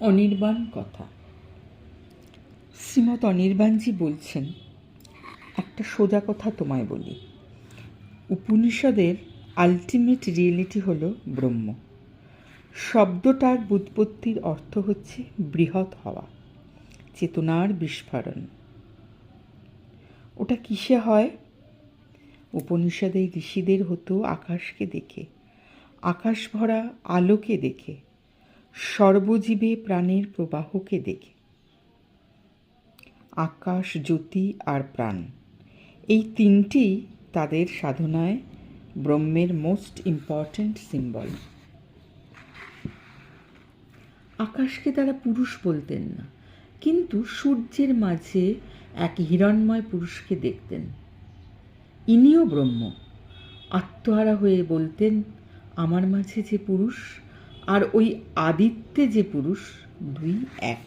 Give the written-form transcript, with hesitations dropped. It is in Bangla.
অনির্বাণ কথা। শ্রীমৎ অনির্বাণজি বলছেন, একটা সোজা কথা তোমায় বলি, উপনিষদের আলটিমেট রিয়েলিটি হল ব্রহ্ম। শব্দটার ব্যুৎপত্তির অর্থ হচ্ছে বৃহৎ হওয়া, চেতনার বিস্ফোরণ। ওটা কিসে হয়? উপনিষদের ঋষিদের হতো আকাশকে দেখে, আকাশ ভরা আলোকে দেখে, সর্বজীবে প্রাণের প্রবাহকে দেখে। আকাশ, জ্যোতি আর প্রাণ, এই তিনটি তাদের সাধনায় ব্রহ্মের মোস্ট ইম্পর্ট্যান্ট সিম্বল। আকাশকে তারা পুরুষ বলতেন না, কিন্তু সূর্যের মাঝে এক হিরণ্ময় পুরুষকে দেখতেন। ইনিও ব্রহ্ম। আত্মহারা হয়ে বলতেন, আমার মাঝে যে পুরুষ আর ওই আদিত্যে যে পুরুষ, দুই এক।